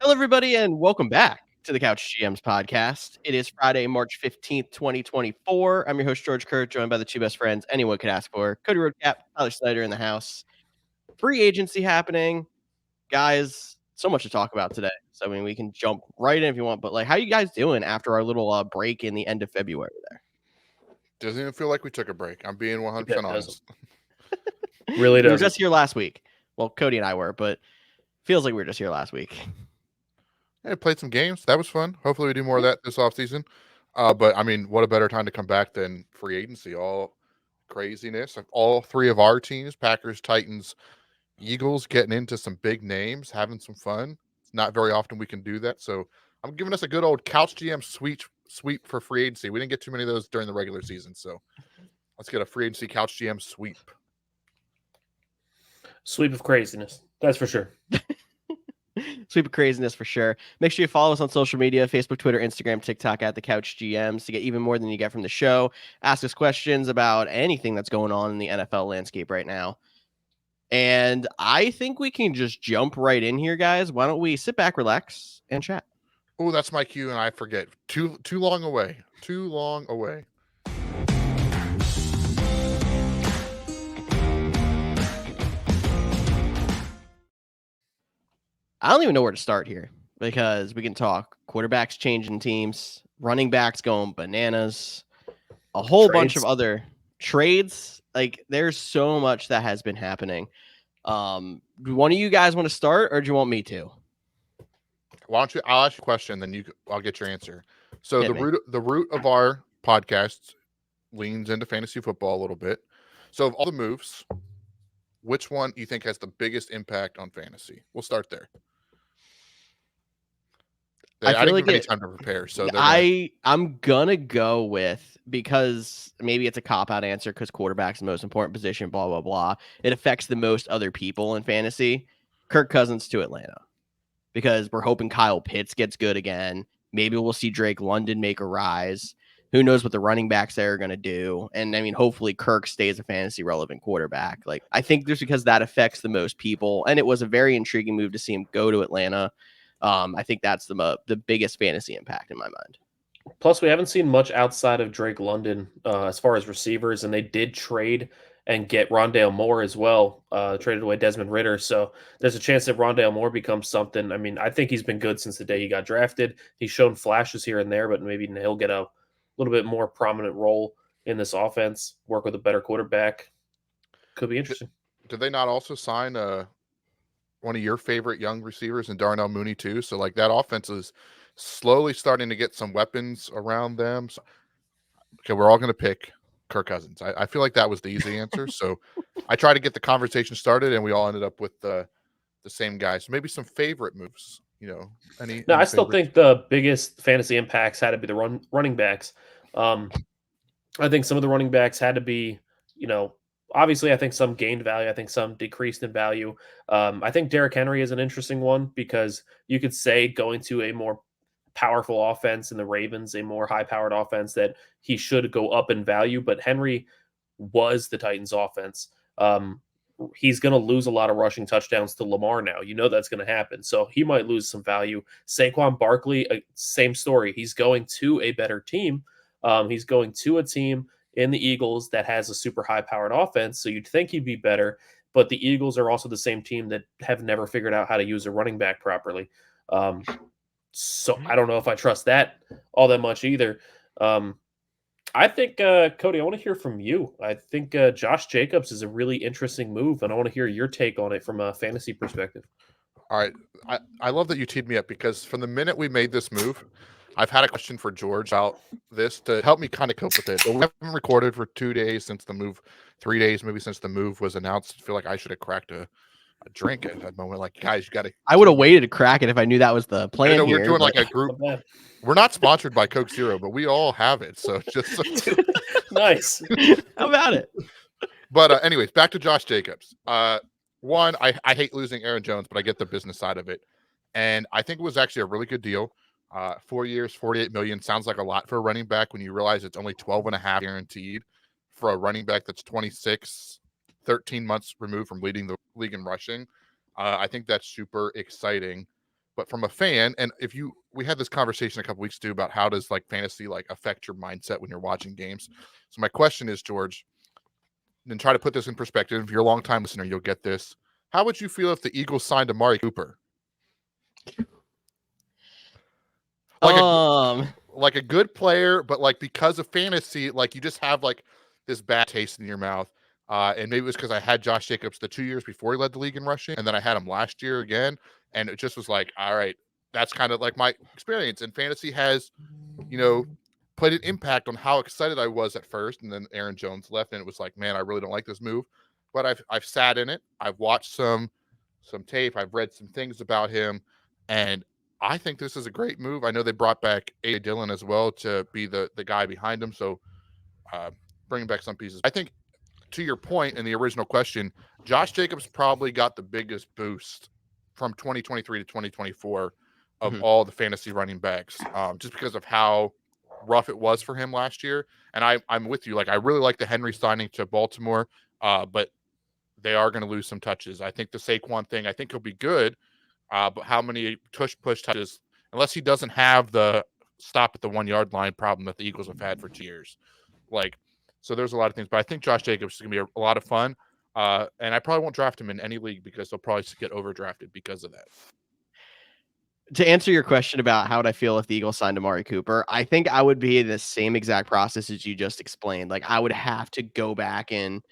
Hello, everybody, and welcome back to the Couch GMs podcast. It is Friday, March 15th, 2024. I'm your host, George Kerth, joined by the two best friends anyone could ask for, Cody Roadcap, Snyder in the house. Free agency happening. Guys, so much to talk about today. So, we can jump right in if you want, but, how you guys doing after our little break in the end of February there? Doesn't even feel like we took a break. I'm being 100% honest. Really We were doesn't. just here last week. Well, Cody and I were, but feels like we were just here last week. Hey, played some games. That was fun. Hopefully we do more of that this offseason. But, I mean, what a better time to come back than free agency. All craziness. All three of our teams, Packers, Titans, Eagles, getting into some big names, having some fun. It's not very often we can do that. So I'm giving us a good old Couch GM sweep for free agency. We didn't get too many of those during the regular season. So let's get a free agency Couch GM sweep. Sweep of craziness. That's for sure. Sweep of craziness for sure. Make sure you follow us on social media, Facebook, Twitter, Instagram, TikTok at the Couch GMs to get even more than you get from the show. Ask us questions about anything that's going on in the NFL landscape right now. And I think we can just jump right in here, guys. Why don't we sit back, relax, and chat? Oh, that's my cue, and I forget. Too long away. Too long away. I don't even know where to start here because we can talk quarterbacks changing teams, running backs going bananas, a whole bunch of other trades. There's so much that has been happening. Do one of you guys want to start, or do you want me to? Why don't you? I'll ask you a question, then I'll get your answer. So Hit the root of our podcast leans into fantasy football a little bit. So of all the moves, which one do you think has the biggest impact on fantasy? We'll start there. I didn't give any time to prepare, so I'm gonna go with, because maybe it's a cop-out answer because quarterback's the most important position, blah blah blah. It affects the most other people in fantasy. Kirk Cousins to Atlanta, because we're hoping Kyle Pitts gets good again. Maybe we'll see Drake London make a rise. Who knows what the running backs there are going to do? And I mean, hopefully Kirk stays a fantasy relevant quarterback. I think just because that affects the most people, and it was a very intriguing move to see him go to Atlanta. I think that's the biggest fantasy impact in my mind. Plus, we haven't seen much outside of Drake London as far as receivers, and they did trade and get Rondale Moore as well, traded away Desmond Ridder. So there's a chance that Rondale Moore becomes something. I mean, I think he's been good since the day he got drafted. He's shown flashes here and there, but maybe he'll get a little bit more prominent role in this offense, work with a better quarterback. Could be interesting. Did they not also sign one of your favorite young receivers in Darnell Mooney too? So that offense is slowly starting to get some weapons around them. So, okay, we're all going to pick Kirk Cousins. I feel like that was the easy answer. So I tried to get the conversation started, and we all ended up with the same guy. So maybe some favorite moves. I still think the biggest fantasy impacts had to be the running backs. I think some of the running backs had to be, obviously I think some gained value. I think some decreased in value. I think Derrick Henry is an interesting one because you could say going to a more powerful offense in the Ravens, a more high-powered offense, that he should go up in value. But Henry was the Titans' offense. He's going to lose a lot of rushing touchdowns to Lamar now. That's going to happen. So he might lose some value. Saquon Barkley, same story. He's going to a better team. He's going to a team in the Eagles that has a super high-powered offense, so you'd think he'd be better. But the Eagles are also the same team that have never figured out how to use a running back properly. So I don't know if I trust that all that much either. I think, Cody, I want to hear from you. I think Josh Jacobs is a really interesting move, and I want to hear your take on it from a fantasy perspective. All right. I love that you teed me up, because from the minute we made this move, I've had a question for George about this to help me kind of cope with it. But we haven't recorded for 2 days since the move, 3 days maybe since the move was announced. I feel like I should have cracked a drink at that moment. Guys, you got to. I would have waited to crack it if I knew that was the plan. We're doing a group. We're not sponsored by Coke Zero, but we all have it. So just nice. How about it? But anyways, back to Josh Jacobs. One, I hate losing Aaron Jones, but I get the business side of it. And I think it was actually a really good deal. 4 years, $48 million sounds like a lot for a running back when you realize it's only 12.5 guaranteed for a running back that's 26, 13 months removed from leading the league in rushing. I think that's super exciting. But from a fan, and we had this conversation a couple weeks too about how does like fantasy like affect your mindset when you're watching games. So my question is, George, and try to put this in perspective. If you're a long time listener, you'll get this. How would you feel if the Eagles signed Amari Cooper? Like a good player, but like because of fantasy, like you just have like this bad taste in your mouth. And maybe it was because I had Josh Jacobs the 2 years before he led the league in rushing, and then I had him last year again, and it just was like, all right, that's kind of like my experience. And fantasy has, played an impact on how excited I was at first, and then Aaron Jones left, and it was like, man, I really don't like this move. But I've sat in it. I've watched some tape. I've read some things about him, and I think this is a great move. I know they brought back A. Dillon as well to be the guy behind him, so bringing back some pieces. I think, to your point in the original question, Josh Jacobs probably got the biggest boost from 2023 to 2024 of all the fantasy running backs, just because of how rough it was for him last year. And I'm with you. Like, I really like the Henry signing to Baltimore, but they are going to lose some touches. I think the Saquon thing, I think he'll be good, but how many push touches, unless he doesn't have the stop at the 1 yard line problem that the Eagles have had for 2 years. Like, so there's a lot of things, but I think Josh Jacobs is going to be a lot of fun. And I probably won't draft him in any league because he'll probably get overdrafted because of that. To answer your question about how would I feel if the Eagles signed Amari Cooper, I think I would be the same exact process as you just explained. Like, I would have to go back and,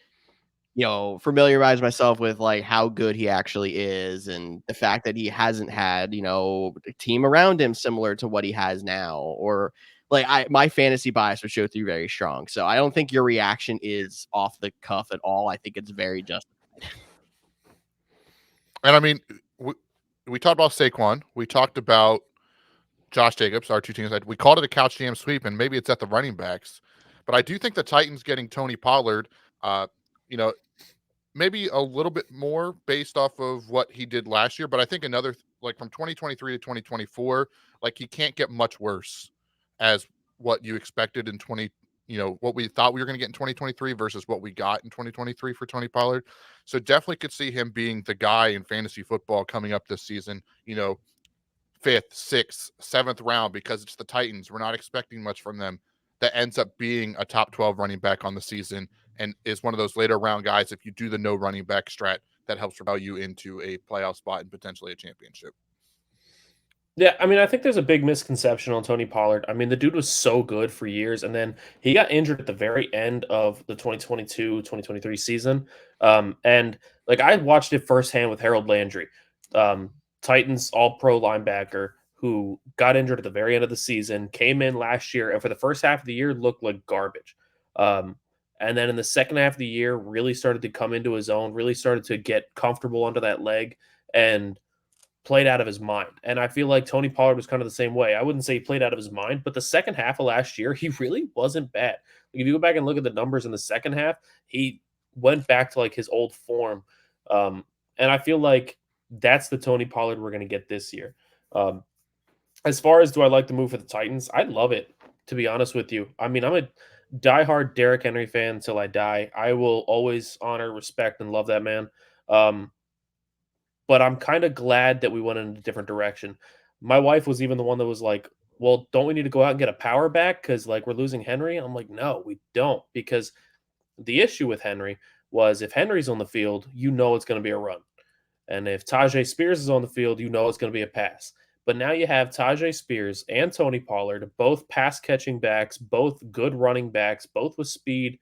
familiarize myself with like how good he actually is, and the fact that he hasn't had, a team around him similar to what he has now, or like my fantasy bias would show through very strong. So I don't think your reaction is off the cuff at all. I think it's very justified. And I mean, we talked about Saquon. We talked about Josh Jacobs, our two teams. We called it a Couch GM sweep, and maybe it's at the running backs. But I do think the Titans getting Tony Pollard, maybe a little bit more based off of what he did last year. But I think like from 2023 to 2024, like he can't get much worse as what you expected in what we thought we were going to get in 2023 versus what we got in 2023 for Tony Pollard. So definitely could see him being the guy in fantasy football coming up this season, 5th, 6th, 7th round, because it's the Titans. We're not expecting much from them. That ends up being a top 12 running back on the season and is one of those later round guys. If you do the no running back strat, that helps propel you into a playoff spot and potentially a championship. Yeah, I mean, I think there's a big misconception on Tony Pollard. I mean, the dude was so good for years, and then he got injured at the very end of the 2022-2023 season. And like I watched it firsthand with Harold Landry, Titans all-pro linebacker who got injured at the very end of the season, came in last year, and for the first half of the year looked like garbage. And then in the second half of the year, really started to come into his own, really started to get comfortable under that leg, and played out of his mind. And I feel like Tony Pollard was kind of the same way. I wouldn't say he played out of his mind, but the second half of last year, he really wasn't bad. Like if you go back and look at the numbers in the second half, he went back to like his old form. And I feel like that's the Tony Pollard we're going to get this year. As far as do I like the move for the Titans? I love it, to be honest with you. I mean, I'm a diehard Derrick Henry fan until I die. I will always honor, respect, and love that man. But I'm kind of glad that we went in a different direction. My wife was even the one that was like, well, don't we need to go out and get a power back? Because like we're losing Henry. I'm like, no, we don't. Because the issue with Henry was if Henry's on the field, you know it's going to be a run. And if Tajay Spears is on the field, you know it's going to be a pass. But now you have Tajay Spears and Tony Pollard, both pass catching backs, both good running backs, both with speed.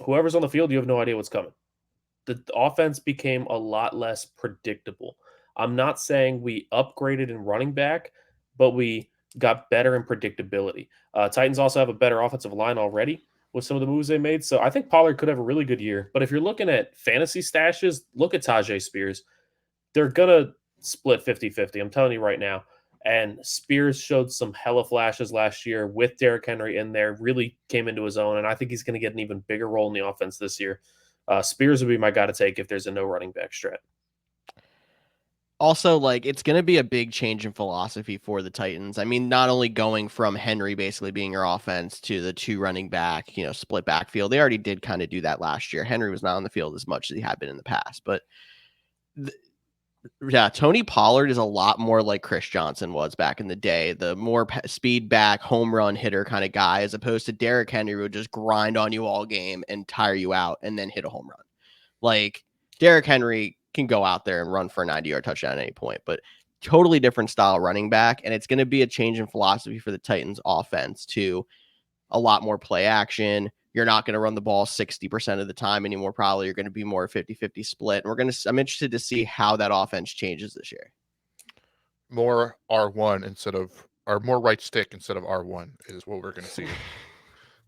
Whoever's on the field, you have no idea what's coming. The offense became a lot less predictable. I'm not saying we upgraded in running back, but we got better in predictability. Titans also have a better offensive line already with some of the moves they made. So I think Pollard could have a really good year. But if you're looking at fantasy stashes, look at Tajay Spears. They're going to split 50-50. I'm telling you right now. And Spears showed some hella flashes last year with Derrick Henry in there, really came into his own. And I think he's going to get an even bigger role in the offense this year. Spears would be my guy to take if there's a no running back strat. Also, like, it's going to be a big change in philosophy for the Titans. I mean, not only going from Henry basically being your offense to the 2 running back, split backfield. They already did kind of do that last year. Henry was not on the field as much as he had been in the past, but Yeah, Tony Pollard is a lot more like Chris Johnson was back in the day, the more speed back, home run hitter kind of guy, as opposed to Derrick Henry, who would just grind on you all game and tire you out and then hit a home run. Like, Derrick Henry can go out there and run for a 90-yard touchdown at any point, but totally different style running back. And it's going to be a change in philosophy for the Titans offense to a lot more play action. You're not going to run the ball 60% of the time anymore. Probably you're going to be more 50-50 split. And I'm interested to see how that offense changes this year. More R1 or more right stick instead of R1 is what we're going to see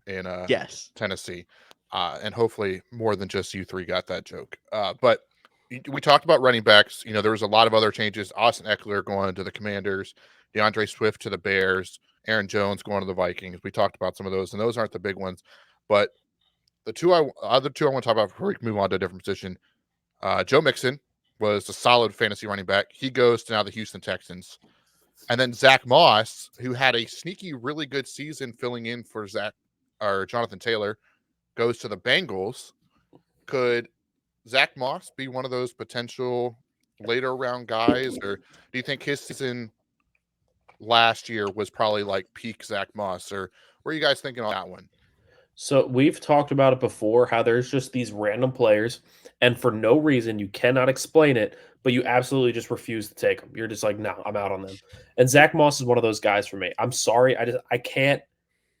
in Yes. Tennessee. And hopefully more than just you three got that joke. But we talked about running backs. You know, there was a lot of other changes. Austin Eckler going to the Commanders, DeAndre Swift to the Bears, Aaron Jones going to the Vikings. We talked about some of those, and those aren't the big ones. But the other two I want to talk about before we move on to a different position. Joe Mixon was a solid fantasy running back. He goes to now the Houston Texans. And then Zach Moss, who had a sneaky, really good season filling in for Jonathan Taylor, goes to the Bengals. Could Zach Moss be one of those potential later round guys, or do you think his season last year was probably like peak Zach Moss, or what are you guys thinking on that one? So we've talked about it before, how there's just these random players, and for no reason, you cannot explain it, but you absolutely just refuse to take them. You're just like, no, I'm out on them. And Zach Moss is one of those guys for me. I'm sorry, I can't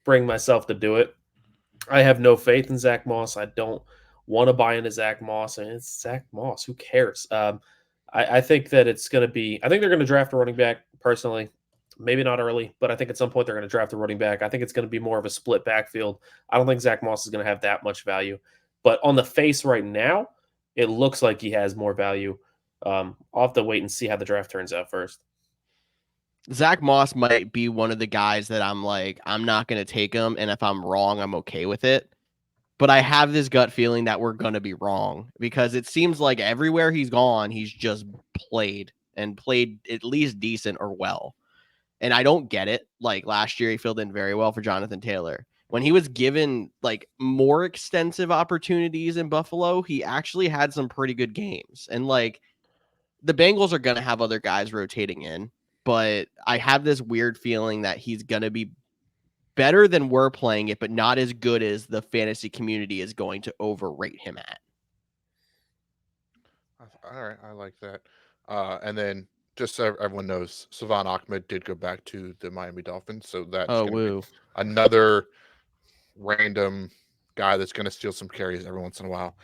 bring myself to do it. I have no faith in Zach Moss. I don't want to buy into Zach Moss, and it's Zach Moss. Who cares? I think that it's going to be. I think they're going to draft a running back. Personally, maybe not early, but I think at some point they're going to draft a running back. I think it's going to be more of a split backfield. I don't think Zach Moss is going to have that much value, but on the face right now, it looks like he has more value. I'll have to wait and see how the draft turns out first. Zach Moss might be one of the guys that I'm like, I'm not going to take him. And if I'm wrong, I'm okay with it. But I have this gut feeling that we're going to be wrong because it seems like everywhere he's gone, he's just played at least decent or well. And I don't get it. Like last year, he filled in very well for Jonathan Taylor. When he was given like more extensive opportunities in Buffalo, he actually had some pretty good games. And like the Bengals are going to have other guys rotating in, but I have this weird feeling that he's going to be better than we're playing it, but not as good as the fantasy community is going to overrate him at. All right, I like that. And then just so everyone knows, Savon Ahmed did go back to the Miami Dolphins, so that's going to be another random guy that's going to steal some carries every once in a while.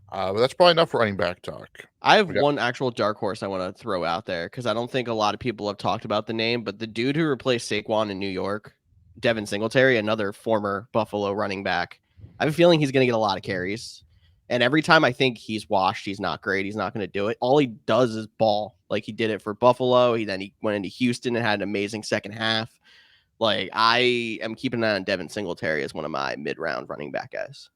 But that's probably enough for running back talk. I have one actual dark horse I want to throw out there because I don't think a lot of people have talked about the name, but the dude who replaced Saquon in New York, Devin Singletary, another former Buffalo running back, I have a feeling he's going to get a lot of carries. And every time I think he's washed, he's not great, he's not going to do it. All he does is ball. Like he did it for Buffalo. He went into Houston and had an amazing second half. Like I am keeping an eye on Devin Singletary as one of my mid-round running back guys.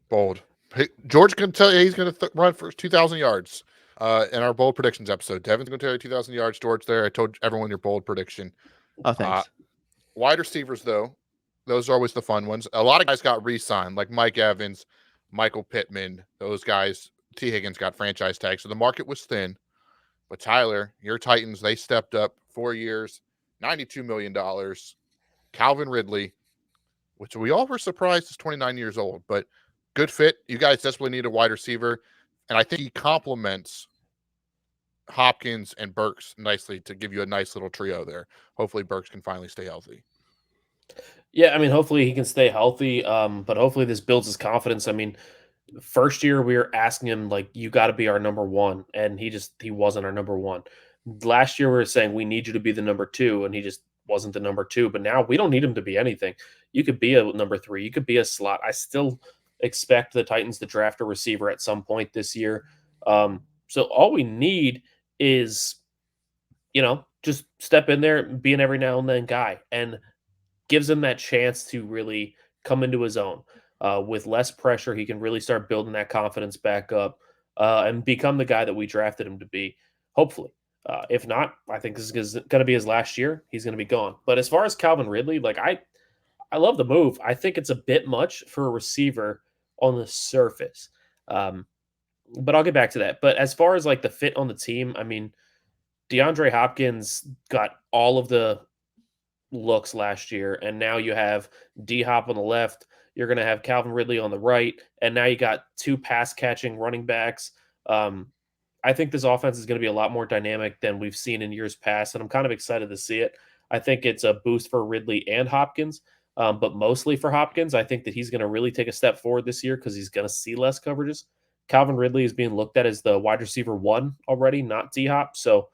Bold. Hey, George can tell you he's going to run for 2,000 yards in our bold predictions episode. Devin's going to tell you 2,000 yards. George there. I told everyone your bold prediction. Oh, thanks. Wide receivers, though, those are always the fun ones. A lot of guys got re-signed, like Mike Evans, Michael Pittman. Those guys, T. Higgins got franchise tags. So the market was thin. But Tyler, your Titans, they stepped up 4 years, $92 million. Calvin Ridley, which we all were surprised is 29 years old, but good fit. You guys desperately need a wide receiver. And I think he complements Hopkins and Burks nicely to give you a nice little trio there. Hopefully Burks can finally stay healthy. Yeah, I mean, hopefully he can stay healthy, but hopefully this builds his confidence. I mean, first year we were asking him, like, you got to be our number one, and he wasn't our number one. Last year we were saying we need you to be the number two, and he just wasn't the number two. But now we don't need him to be anything. You could be a number three. You could be a slot. I still expect the Titans to draft a receiver at some point this year. So all we need is, just step in there and be an every now and then guy, and gives him that chance to really come into his own. With less pressure, he can really start building that confidence back up and become the guy that we drafted him to be, hopefully. If not, I think this is going to be his last year. He's going to be gone. But as far as Calvin Ridley, like I love the move. I think it's a bit much for a receiver on the surface. but I'll get back to that. But as far as like the fit on the team, I mean, DeAndre Hopkins got all of the looks last year, and now you have D Hop on the left. You're going to have Calvin Ridley on the right, and now you got two pass catching running backs. I think this offense is going to be a lot more dynamic than we've seen in years past, and I'm kind of excited to see it. I think it's a boost for Ridley and Hopkins, but mostly for Hopkins. I think that he's going to really take a step forward this year because he's going to see less coverages. Calvin Ridley is being looked at as the wide receiver 1 already, not D Hop. So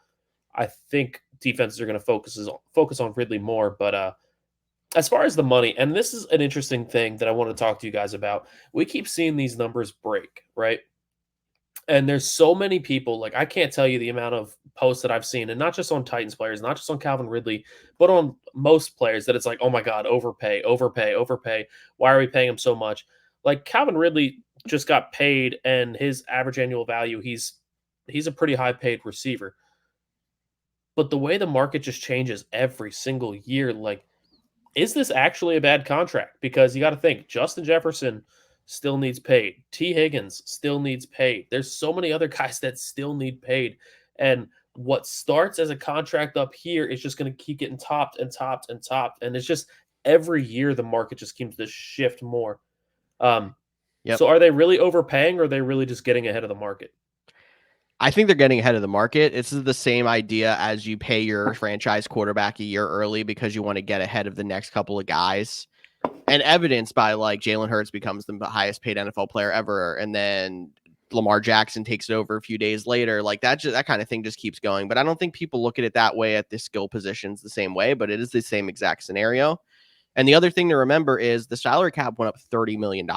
I think defenses are going to focus on Ridley more. But as far as the money, and this is an interesting thing that I want to talk to you guys about. We keep seeing these numbers break, right? And there's so many people, like I can't tell you the amount of posts that I've seen, and not just on Titans players, not just on Calvin Ridley, but on most players that it's like, oh my God, overpay, overpay, overpay. Why are we paying him so much? Like Calvin Ridley just got paid, and his average annual value, he's a pretty high paid receiver. But the way the market just changes every single year, like, is this actually a bad contract? Because you got to think, Justin Jefferson still needs paid. T. Higgins still needs paid. There's so many other guys that still need paid. And what starts as a contract up here is just going to keep getting topped and topped and topped. And it's just every year the market just keeps to shift more. So are they really overpaying, or are they really just getting ahead of the market? I think they're getting ahead of the market. This is the same idea as you pay your franchise quarterback a year early because you want to get ahead of the next couple of guys. And evidenced by like Jalen Hurts becomes the highest paid NFL player ever, and then Lamar Jackson takes it over a few days later. Like that kind of thing just keeps going. But I don't think people look at it that way at the skill positions the same way, but it is the same exact scenario. And the other thing to remember is the salary cap went up $30 million.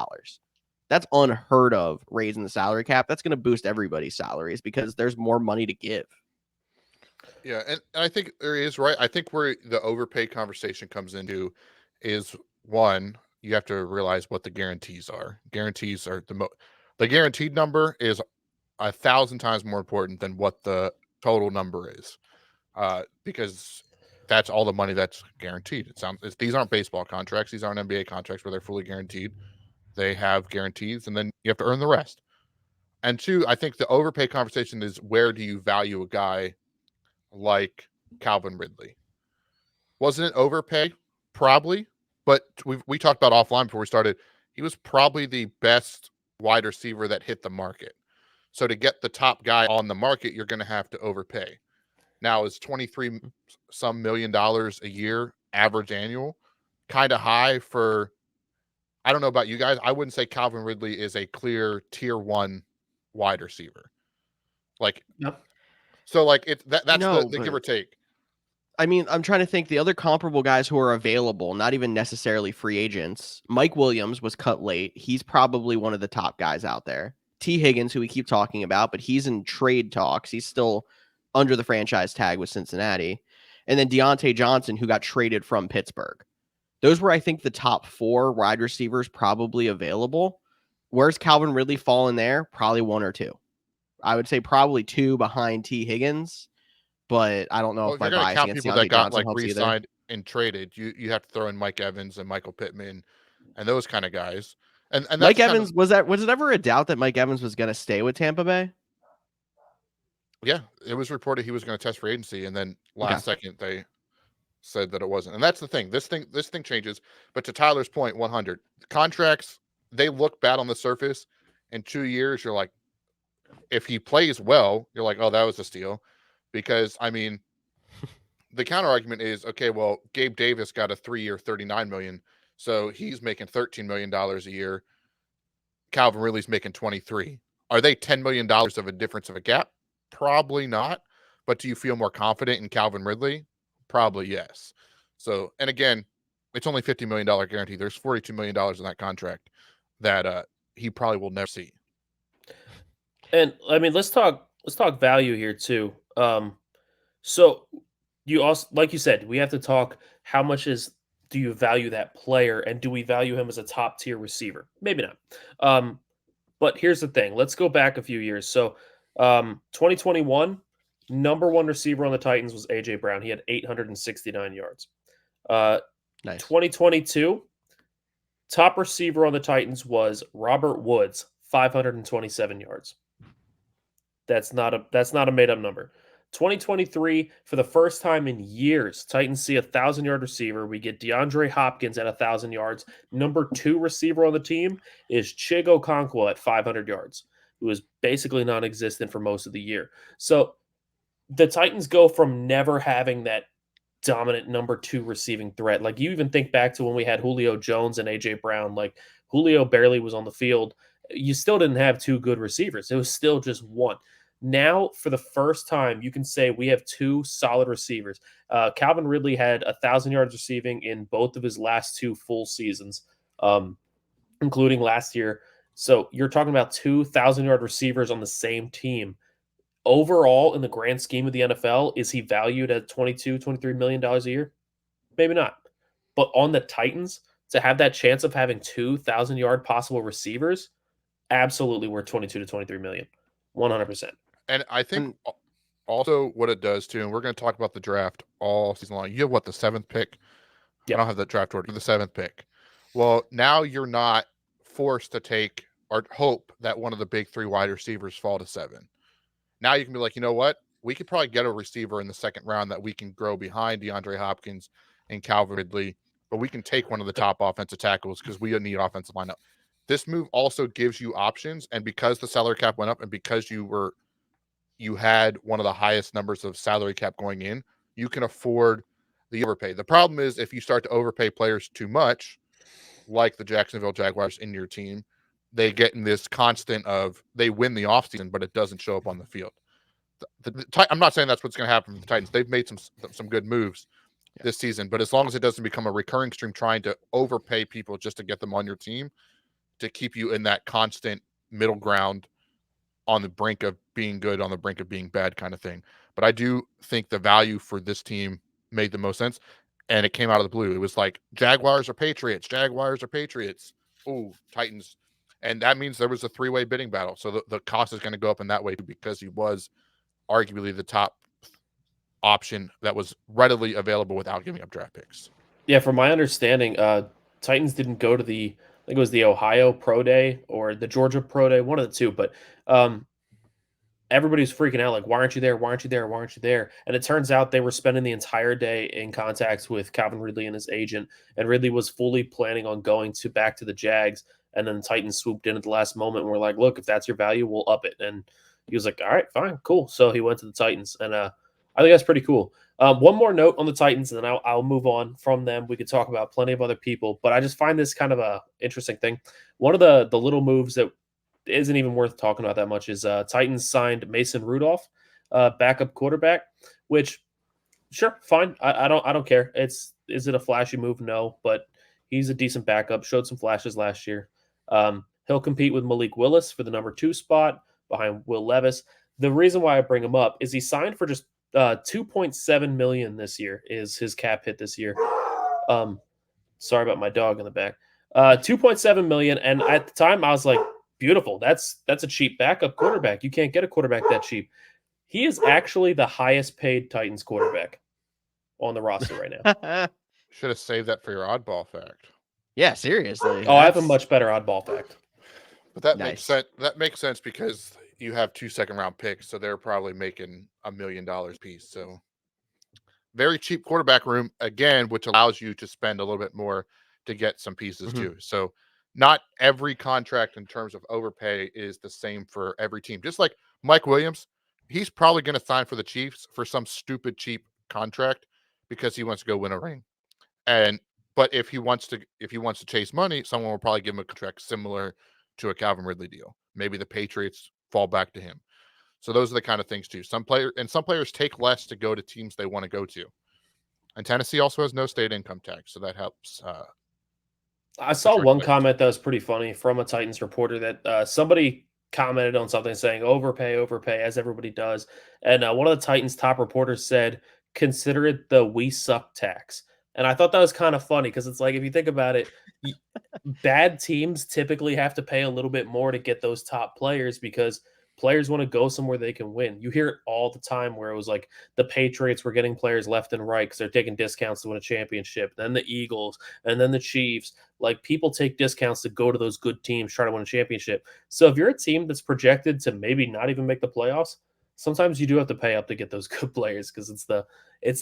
That's unheard of, raising the salary cap. That's going to boost everybody's salaries because there's more money to give. Yeah, and I think there is, right? I think where the overpay conversation comes into is, one, you have to realize what the guarantees are. Guarantees are the guaranteed number is 1,000 times more important than what the total number is, because that's all the money that's guaranteed. These aren't baseball contracts. These aren't NBA contracts where they're fully guaranteed. They have guarantees, and then you have to earn the rest. And two, I think the overpay conversation is, where do you value a guy like Calvin Ridley? Wasn't it overpay? Probably. But we talked about offline before we started. He was probably the best wide receiver that hit the market. So to get the top guy on the market, you're going to have to overpay. Now, is 23 some $million a year average annual kind of high for, I don't know about you guys. I wouldn't say Calvin Ridley is a clear tier 1 wide receiver. Like, Yep. So like that's the give or take. I mean, I'm trying to think the other comparable guys who are available, not even necessarily free agents. Mike Williams was cut late. He's probably one of the top guys out there. T. Higgins, who we keep talking about, but he's in trade talks. He's still under the franchise tag with Cincinnati. And then Deontay Johnson, who got traded from Pittsburgh. Those were, I think, the top 4 wide receivers probably available. Where's Calvin Ridley fall in there? Probably 1 or 2. I would say probably 2 behind T. Higgins. But I don't know if my bias against people that got Johnson like re-signed and traded, you have to throw in Mike Evans and Michael Pittman and those kind of guys. And Mike Evans, was it ever a doubt that Mike Evans was going to stay with Tampa Bay? Yeah, it was reported he was going to test free agency, and then last second they said that it wasn't. And that's the thing. This thing changes. But to Tyler's point, 100 contracts, they look bad on the surface. In 2 years, you're like, if he plays well, you're like, oh, that was a steal. Because, I mean, the counter argument is, okay, well, Gabe Davis got a 3-year, $39 million, so he's making $13 million a year. Calvin Ridley's making 23. Are they $10 million of a difference of a gap? Probably not. But do you feel more confident in Calvin Ridley? Probably yes. So, and again, it's only $50 million guarantee. There's $42 million in that contract that he probably will never see. And I mean, let's talk value here too. So you also, like you said, we have to talk how much do you value that player, and do we value him as a top tier receiver? Maybe not. But here's the thing. Let's go back a few years. So 2021, number 1 receiver on the Titans was AJ Brown. He had 869 yards. Nice. 2022, top receiver on the Titans was Robert Woods, 527 yards. That's not a made up number. 2023, for the first time in years, Titans see a 1,000-yard receiver. We get DeAndre Hopkins at 1,000 yards. Number 2 receiver on the team is Chig Okonkwo at 500 yards, who was basically non-existent for most of the year. So the Titans go from never having that dominant number 2 receiving threat. Like, you even think back to when we had Julio Jones and AJ Brown. Like, Julio barely was on the field. You still didn't have 2 good receivers. It was still just one. Now, for the first time, you can say we have 2 solid receivers. Calvin Ridley had 1,000 yards receiving in both of his last 2 full seasons, including last year. So you're talking about 2,000-yard receivers on the same team. Overall, in the grand scheme of the NFL, is he valued at $22-23 million a year? Maybe not. But on the Titans, to have that chance of having 2,000-yard possible receivers, absolutely worth 22 to 23 million. 100%. And I think also what it does too, and we're going to talk about the draft all season long. You have what, the 7th pick? Yep. I don't have that draft order. The 7th pick. Well, now you're not forced to take or hope that one of the big 3 wide receivers fall to 7. Now you can be like, you know what? We could probably get a receiver in the 2nd round that we can grow behind DeAndre Hopkins and Calvin Ridley, but we can take one of the top offensive tackles because we need offensive lineup. This move also gives you options, and because the salary cap went up and because you had one of the highest numbers of salary cap going in, you can afford the overpay. The problem is if you start to overpay players too much, like the Jacksonville Jaguars in your team, they get in this constant of they win the offseason, but it doesn't show up on the field. I'm not saying that's what's going to happen for the Titans. They've made some good moves this season, but as long as it doesn't become a recurring stream trying to overpay people just to get them on your team, to keep you in that constant middle ground on the brink of being good, on the brink of being bad kind of thing. But I do think the value for this team made the most sense, and it came out of the blue. It was like Jaguars or Patriots, Jaguars or Patriots. Oh, Titans. And that means there was a 3-way bidding battle. So the cost is going to go up in that way too, because he was arguably the top option that was readily available without giving up draft picks. Yeah, from my understanding, Titans didn't go to the, I think it was the Ohio Pro Day or the Georgia Pro Day, one of the two, but everybody's freaking out like, why aren't you there? Why aren't you there? Why aren't you there? And it turns out they were spending the entire day in contact with Calvin Ridley and his agent, and Ridley was fully planning on going back to the Jags, and then the Titans swooped in at the last moment and were like, look, if that's your value, we'll up it. And he was like, all right, fine, cool. So he went to the Titans, and I think that's pretty cool. One more note on the Titans, and then I'll move on from them. We could talk about plenty of other people, but I just find this kind of a interesting thing. One of the little moves that isn't even worth talking about that much is Titans signed Mason Rudolph, backup quarterback, which sure, fine. I don't care. Is it a flashy move? No, but he's a decent backup. Showed some flashes last year. He'll compete with Malik Willis for the number 2 spot behind Will Levis. The reason why I bring him up is he signed for just $2.7 million this year is his cap hit this year. Sorry about my dog in the back. $2.7 million, and at the time I was like, beautiful. That's a cheap backup quarterback. You can't get a quarterback that cheap. He is actually the highest paid Titans quarterback on the roster right now. Should have saved that for your oddball fact. Yeah, seriously. I have a much better oddball fact. But that makes sense. That makes sense because you have 2 second-round picks, so they're probably making $1 million a piece. So very cheap quarterback room again, which allows you to spend a little bit more to get some pieces too. So not every contract in terms of overpay is the same for every team. Just like Mike Williams, he's probably going to sign for the Chiefs for some stupid cheap contract because he wants to go win a ring. But if he wants to chase money, someone will probably give him a contract similar to a Calvin Ridley deal. Maybe the Patriots fall back to him. So those are the kind of things too. Some players take less to go to teams they want to go to. And Tennessee also has no state income tax, so that helps. I saw one comment that was pretty funny from a Titans reporter that somebody commented on something saying overpay, as everybody does. And one of the Titans top reporters said, consider it the we suck tax. And I thought that was kind of funny because it's like, if you think about it, bad teams typically have to pay a little bit more to get those top players because Players want to go somewhere they can win. You hear it all the time where it was like the Patriots were getting players left and right because they're taking discounts to win a championship. Then the Eagles and then the Chiefs. Like people take discounts to go to those good teams, try to win a championship. So if you're a team that's projected to maybe not even make the playoffs, sometimes you do have to pay up to get those good players because it's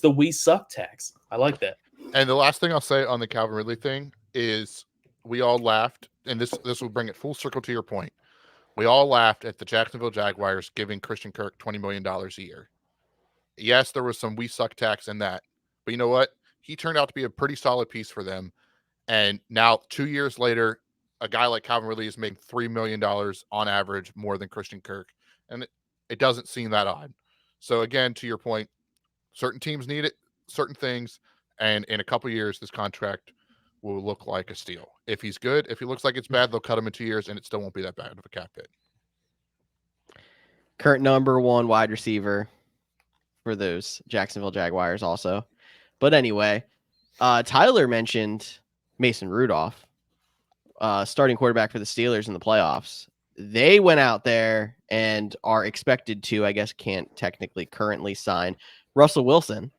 the we suck tax. I like that. And the last thing I'll say on the Calvin Ridley thing is we all laughed, and this will bring it full circle to your point. We all laughed at the Jacksonville Jaguars giving Christian Kirk $20 million a year. Yes, there was some we suck tax in that, but you know what? He turned out to be a pretty solid piece for them. And now 2 years later, a guy like Calvin Ridley is making $3 million on average more than Christian Kirk. And it doesn't seem that odd. So again, to your point, certain teams need it, certain things, and in a couple years, this contract will look like a steal. If he's good, if he looks like it's bad, they'll cut him in 2 years, and it still won't be that bad of a cap hit. Current number 1 wide receiver for those Jacksonville Jaguars also. But anyway, Tyler mentioned Mason Rudolph, starting quarterback for the Steelers in the playoffs. They went out there and are expected to, I guess can't technically currently sign Russell Wilson,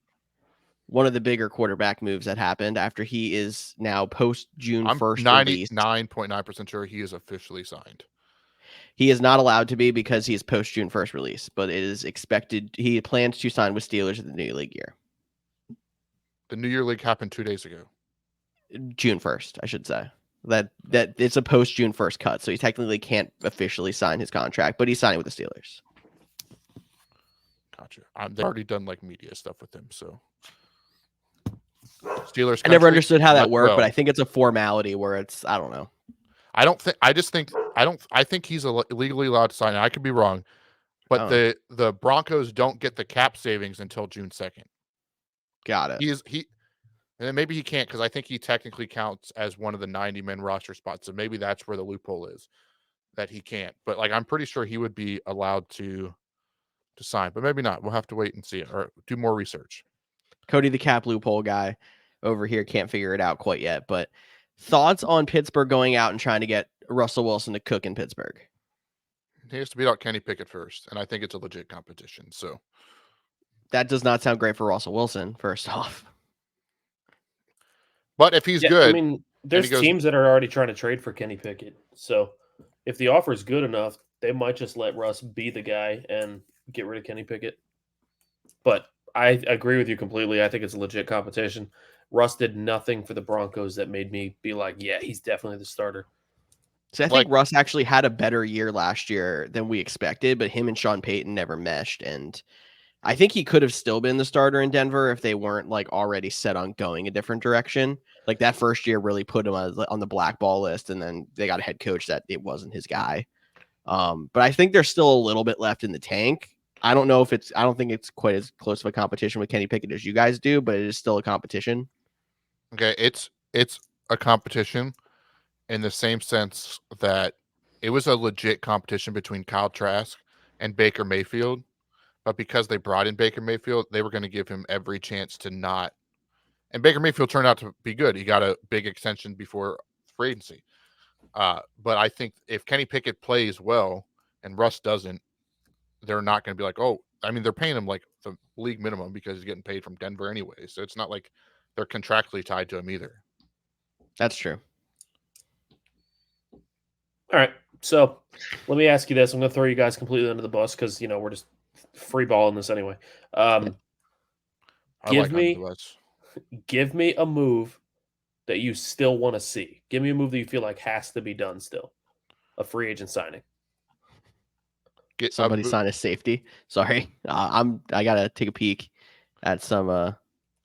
one of the bigger quarterback moves that happened after he is now post June 1st released. 99.9% sure he is officially signed. He is not allowed to be because he is post June 1st release, but it is expected he plans to sign with Steelers in the new league year. The New Year League happened 2 days ago. June 1st, I should say. That it's a post June 1st cut, so he technically can't officially sign his contract, but he's signing with the Steelers. Gotcha. They've already done like media stuff with him, so Steelers. I never understood how that worked, but I think it's a formality where it's I don't know. I think he's legally allowed to sign. I could be wrong, but the Broncos don't get the cap savings until June 2nd. Got it. And maybe he can't because I think he technically counts as one of the 90-man roster spots. So maybe that's where the loophole is that he can't. But like I'm pretty sure he would be allowed to sign, but maybe not. We'll have to wait and see or do more research. Cody, the cap loophole guy over here, can't figure it out quite yet. But thoughts on Pittsburgh going out and trying to get Russell Wilson to cook in Pittsburgh? He has to beat out Kenny Pickett first, and I think it's a legit competition. So that does not sound great for Russell Wilson, first off. But if he's good, I mean, there's teams that are already trying to trade for Kenny Pickett. So if the offer is good enough, they might just let Russ be the guy and get rid of Kenny Pickett. But I agree with you completely. I think it's a legit competition. Russ did nothing for the Broncos that made me be like, yeah, he's definitely the starter. So I think Russ actually had a better year last year than we expected, but him and Sean Payton never meshed. And I think he could have still been the starter in Denver if they weren't like already set on going a different direction. Like that first year really put him on the blackball list, and then they got a head coach that it wasn't his guy. But I think there's still a little bit left in the tank. I don't think it's quite as close of a competition with Kenny Pickett as you guys do, but it is still a competition. Okay, it's a competition in the same sense that it was a legit competition between Kyle Trask and Baker Mayfield. But because they brought in Baker Mayfield, they were going to give him every chance to not. And Baker Mayfield turned out to be good. He got a big extension before free agency. But I think if Kenny Pickett plays well and Russ doesn't, they're not going to be like, oh, I mean, they're paying him like the league minimum because he's getting paid from Denver anyway. So it's not like they're contractually tied to him either. That's true. All right. So let me ask you this. I'm going to throw you guys completely under the bus because, we're just free balling this anyway. Give me a move that you still want to see. Give me a move that you feel like has to be done still. A free agent signing. Get somebody sign a safety. Sorry. I gotta take a peek at some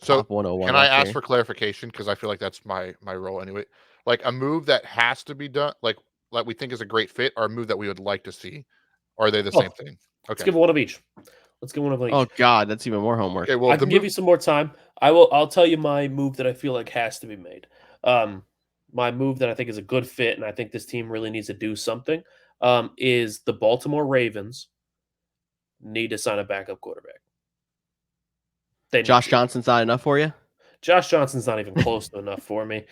top 101. Can I ask for clarification? Because I feel like that's my role anyway. Like a move that has to be done, like we think is a great fit, or a move that we would like to see? Or are they the same thing? Okay. Let's give one of each. Oh God, that's even more homework. Okay, well, I can give you some more time. I'll tell you my move that I feel like has to be made. My move that I think is a good fit, and I think this team really needs to do something, is the Baltimore Ravens need to sign a backup quarterback. Josh Johnson's not enough for you? Josh Johnson's not even close to enough for me.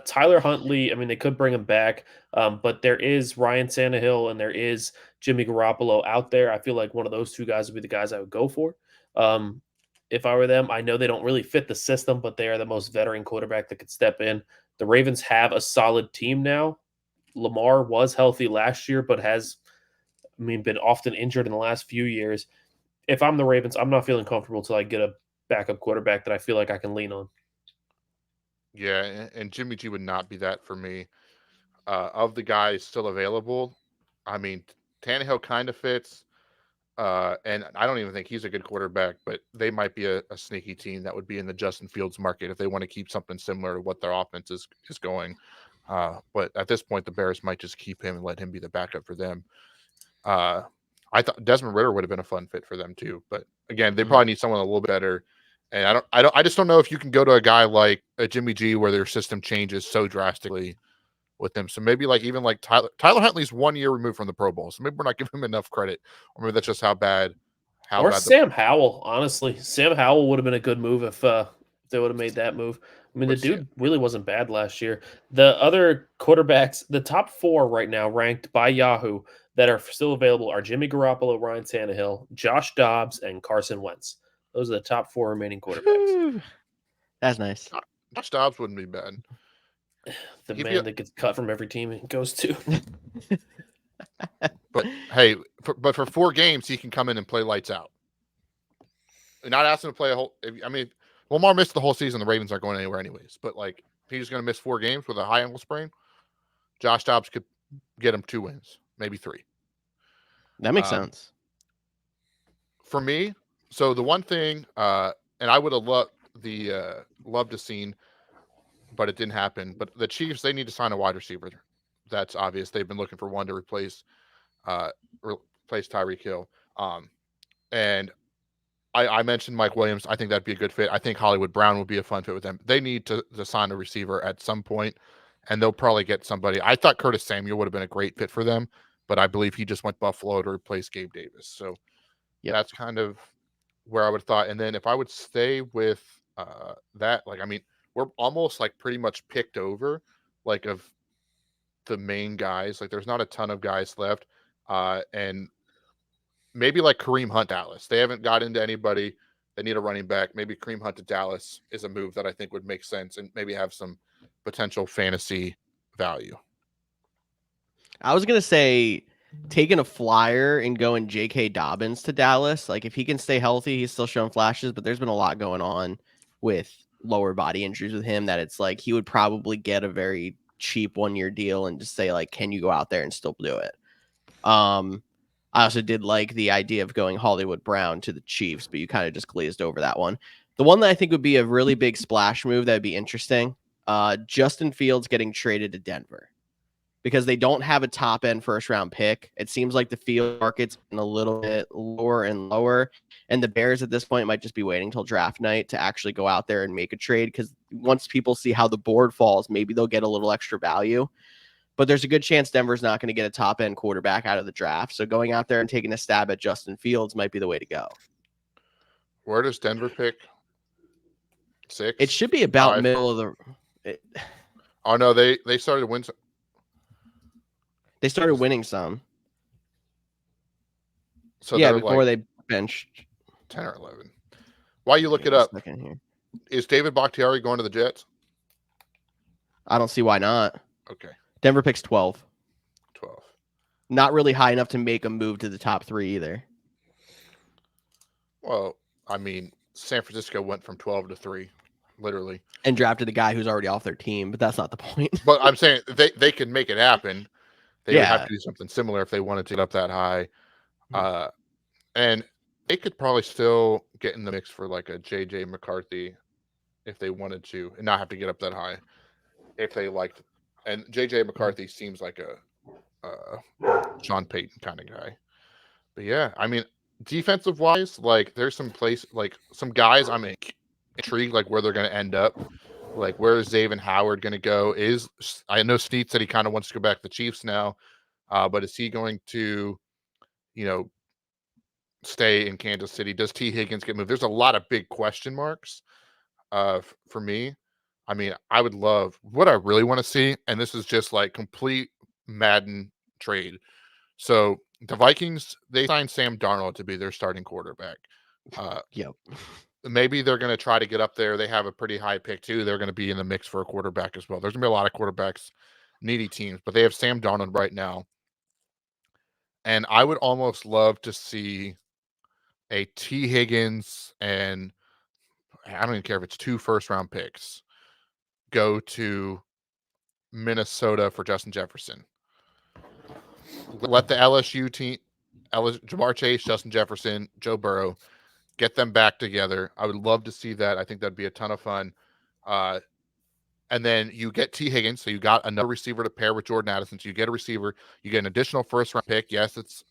Tyler Huntley, I mean, they could bring him back, but there is Ryan Tannehill and there is Jimmy Garoppolo out there. I feel like one of those two guys would be the guys I would go for. If I were them, I know they don't really fit the system, but they are the most veteran quarterback that could step in. The Ravens have a solid team now. Lamar was healthy last year, but has, I mean, been often injured in the last few years. If I'm the Ravens, I'm not feeling comfortable till I get a backup quarterback that I feel like I can lean on. Yeah, and Jimmy G would not be that for me. Of the guys still available, I mean, Tannehill kind of fits. And I don't even think he's a good quarterback, but they might be a sneaky team that would be in the Justin Fields market if they want to keep something similar to what their offense is going. But at this point, the Bears might just keep him and let him be the backup for them. I thought Desmond Ritter would have been a fun fit for them too, but again, they probably need someone a little bit better. And I just don't know if you can go to a guy like a Jimmy G where their system changes so drastically with them. So maybe like even like Tyler Huntley's 1 year removed from the Pro Bowl. So maybe we're not giving him enough credit. Or maybe that's just how bad Sam Howell, honestly. Sam Howell would have been a good move if they would have made that move. I mean, the dude really wasn't bad last year. The other quarterbacks, the top 4 right now ranked by Yahoo that are still available are Jimmy Garoppolo, Ryan Tannehill, Josh Dobbs, and Carson Wentz. Those are the top 4 remaining quarterbacks. That's nice. Josh Dobbs wouldn't be bad. The man that gets cut from every team he goes to. But hey, for 4 games, he can come in and play lights out. You're not asking him to play a whole. I mean, Lamar missed the whole season. The Ravens aren't going anywhere anyways. But like, if he's going to miss 4 games with a high ankle sprain, Josh Dobbs could get him 2 wins, maybe 3. That makes sense. For me, so the one thing, and I would have loved to seen, but it didn't happen. But the Chiefs, they need to sign a wide receiver. That's obvious. They've been looking for one to replace Tyreek Hill. And I mentioned Mike Williams. I think that'd be a good fit. I think Hollywood Brown would be a fun fit with them. They need to sign a receiver at some point, and they'll probably get somebody. I thought Curtis Samuel would have been a great fit for them, but I believe he just went Buffalo to replace Gabe Davis. So that's kind of where I would have thought. And then if I would stay with that, like, I mean, we're almost like pretty much picked over, like, of the main guys. Like, there's not a ton of guys left. And maybe like Kareem Hunt, Dallas. They haven't got into anybody. They need a running back. Maybe Kareem Hunt to Dallas is a move that I think would make sense and maybe have some potential fantasy value. I was gonna say taking a flyer and going J.K. Dobbins to Dallas. Like, if he can stay healthy, he's still showing flashes, but there's been a lot going on with lower body injuries with him that it's like he would probably get a very cheap 1-year deal and just say, like, can you go out there and still do it? I also did like the idea of going Hollywood Brown to the Chiefs, but you kind of just glazed over that one. The one that I think would be a really big splash move that would be interesting, Justin Fields getting traded to Denver, because they don't have a top end first round pick. It seems like the field market's been a little bit lower and lower, and the Bears at this point might just be waiting till draft night to actually go out there and make a trade, because once people see how the board falls, maybe they'll get a little extra value. But there's a good chance Denver's not going to get a top end quarterback out of the draft. So going out there and taking a stab at Justin Fields might be the way to go. Where does Denver pick? 6? It should be about 5? middle of the. Oh no, they started winning. They started winning some. So yeah, they're before like they benched 10 or 11. While you look it up, is David Bakhtiari going to the Jets? I don't see why not. Okay. Denver picks 12. 12. Not really high enough to make a move to the top 3 either. Well, I mean, San Francisco went from 12 to 3, literally. And drafted a guy who's already off their team, but that's not the point. But I'm saying they can make it happen. They would have to do something similar if they wanted to get up that high. And they could probably still get in the mix for like a J.J. McCarthy if they wanted to and not have to get up that high if they liked. And J.J. McCarthy seems like a Sean Payton kind of guy. But yeah, I mean, defensive wise, like there's some guys I'm intrigued like where they're going to end up. Like, where is Xavier Howard going to go? I know Snead said he kind of wants to go back to the Chiefs now, but is he going to, stay in Kansas City? Does T. Higgins get moved? There's a lot of big question marks. For me, I mean, I would love what I really want to see, and this is just like complete Madden trade. So the Vikings, they signed Sam Darnold to be their starting quarterback. Yep. Maybe they're going to try to get up there. They have a pretty high pick too. They're going to be in the mix for a quarterback as well. There's going to be a lot of quarterbacks needy teams, but they have Sam Darnold right now. And I would almost love to see a T. Higgins and I don't even care if it's 2 first-round picks go to Minnesota for Justin Jefferson. Let the LSU team, Jamar Chase, Justin Jefferson, Joe Burrow, get them back together. I would love to see that. I think that'd be a ton of fun. And then you get T. Higgins, so you got another receiver to pair with Jordan Addison. So you get a receiver, you get an additional first-round pick. Yes, it's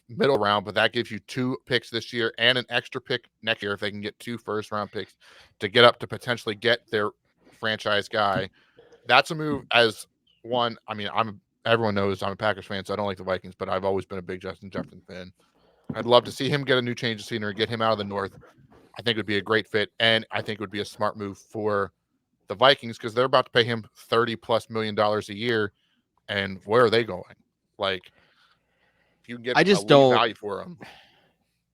middle round, but that gives you 2 picks this year and an extra pick next year if they can get 2 first-round picks to get up to potentially get their franchise guy. That's a move as one. I mean, everyone knows I'm a Packers fan, so I don't like the Vikings, but I've always been a big Justin Jefferson fan. I'd love to see him get a new change of scenery, get him out of the North. I think it would be a great fit, and I think it would be a smart move for the Vikings because they're about to pay him $30+ million a year, and where are they going? Like, if you can get I a just elite don't. value for him.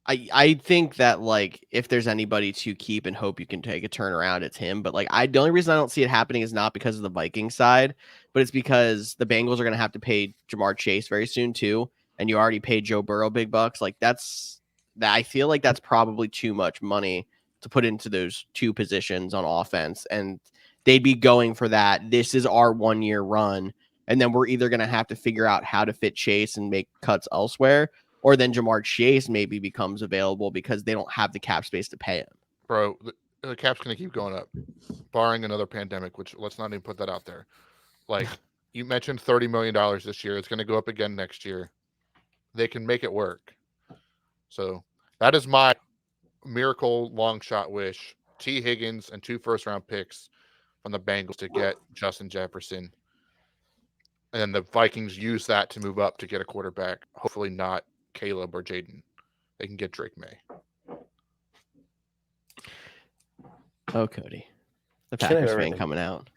I think that like if there's anybody to keep and hope you can take a turnaround, it's him. But like the only reason I don't see it happening is not because of the Viking side, but it's because the Bengals are gonna have to pay Jamar Chase very soon too, and you already paid Joe Burrow big bucks. Like I feel like that's probably too much money to put into those 2 positions on offense, and they'd be going for that. This is our 1-year run, and then we're either gonna have to figure out how to fit Chase and make cuts elsewhere. Or then Jamar Chase maybe becomes available because they don't have the cap space to pay him. Bro, the cap's going to keep going up, barring another pandemic, which let's not even put that out there. Like, you mentioned $30 million this year. It's going to go up again next year. They can make it work. So that is my miracle long shot wish. T. Higgins and 2 first-round picks from the Bengals to get Justin Jefferson. And then the Vikings use that to move up to get a quarterback. Hopefully not Caleb or Jaden. They can get Drake May. Oh, Cody. The Packers fan coming out.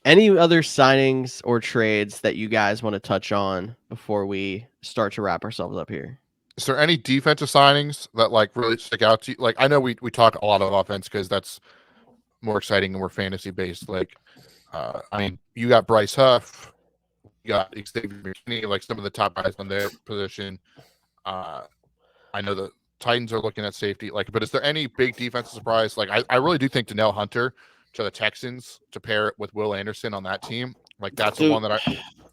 Any other signings or trades that you guys want to touch on before we start to wrap ourselves up here? Is there any defensive signings that like really stick out to you? Like, I know we talk a lot of offense because that's more exciting and we're fantasy based. Like, I mean, you got Bryce Huff, you got Xavier McKinney, like some of the top guys on their position. I know the Titans are looking at safety. Like, but is there any big defensive surprise? Like, I really do think Danielle Hunter to the Texans to pair it with Will Anderson on that team. Like, that's the one that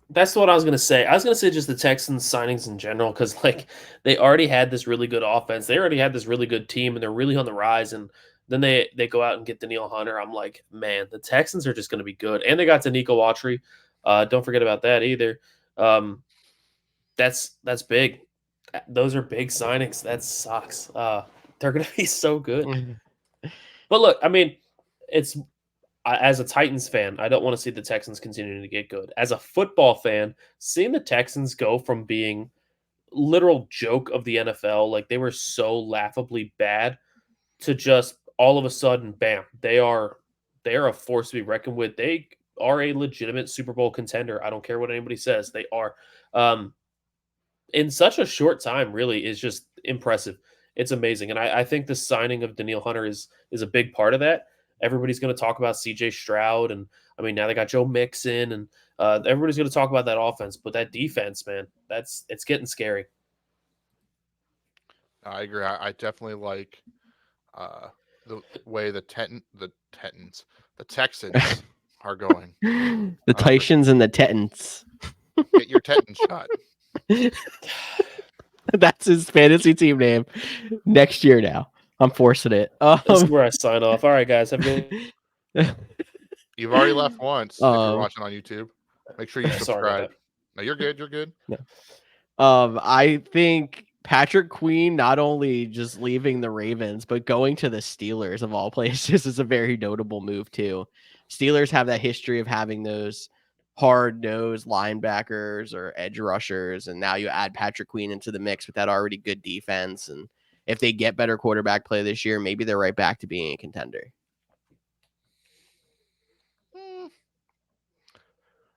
That's what I was going to say. I was going to say just the Texans signings in general because, like, they already had this really good offense. They already had this really good team, and they're really on the rise. And then they go out and get Danielle Hunter. I'm like, man, the Texans are just going to be good. And they got Danico Autry. Don't forget about that either. That's big. Those are big signings. That sucks. They're going to be so good. But look, I mean, as a Titans fan, I don't want to see the Texans continuing to get good. As a football fan, seeing the Texans go from being literal joke of the NFL, like they were so laughably bad, to just all of a sudden, bam, they are a force to be reckoned with. They are a legitimate Super Bowl contender. I don't care what anybody says. They are. In such a short time, really, is just impressive. It's amazing. And I think the signing of Danielle Hunter is a big part of that. Everybody's going to talk about CJ Stroud. And I mean, now they got Joe Mixon and everybody's going to talk about that offense, but that defense, man, it's getting scary. I agree. I definitely like the way the Texans are going. The Titans and the Titans. Get your Teton shot. That's his fantasy team name next year now. I'm forcing it. This is where I sign off. All right, guys. Have a good... You've already left once if you're watching on YouTube. Make sure you subscribe. No, you're good. You're good. No. I think Patrick Queen not only just leaving the Ravens, but going to the Steelers of all places is a very notable move too. Steelers have that history of having those hard-nosed linebackers or edge rushers, and now you add Patrick Queen into the mix with that already good defense, and if they get better quarterback play this year, maybe they're right back to being a contender.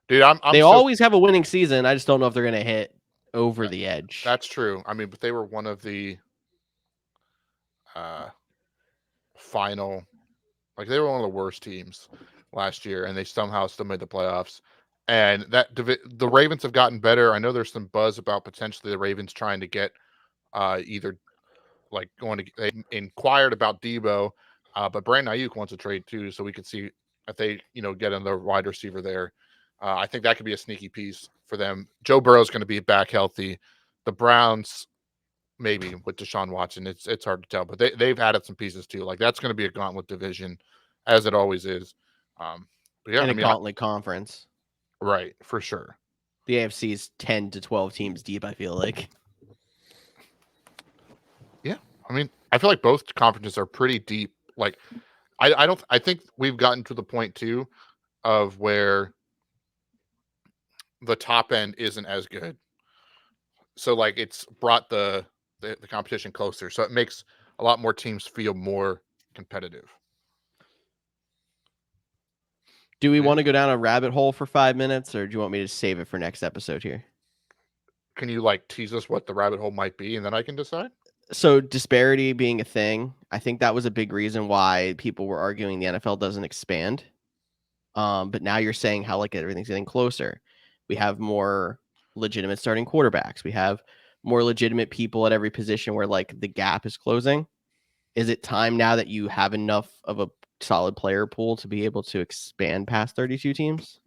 Dude, I'm they so, always have a winning season. I just don't know if they're going to hit over the edge. That's true. I mean, but they were one of the final, like they were one of the worst teams last year, and they somehow still made the playoffs. And that the Ravens have gotten better. I know there's some buzz about potentially the Ravens trying to get either like they inquired about Debo, but Brandon Ayuk wants a trade too, so we could see if they get another wide receiver there. I think that could be a sneaky piece for them. Joe Burrow's going to be back healthy. The Browns, maybe with Deshaun Watson, it's hard to tell, but they've added some pieces too. Like that's going to be a gauntlet division, as it always is. But yeah, and a gauntlet conference, right, for sure. The AFC is 10 to 12 teams deep, I feel like. Yeah, I mean, I feel like both conferences are pretty deep. Like, I think we've gotten to the point too of where the top end isn't as good. So like it's brought the competition closer. So it makes a lot more teams feel more competitive. Do we want to go down a rabbit hole for 5 minutes, or do you want me to save it for next episode here? Can you like tease us what the rabbit hole might be, and then I can decide? So disparity being a thing, I think that was a big reason why people were arguing the NFL doesn't expand. But now you're saying how like everything's getting closer. We have more legitimate starting quarterbacks. We have more legitimate people at every position where like the gap is closing. Is it time now that you have enough of a solid player pool to be able to expand past 32 teams?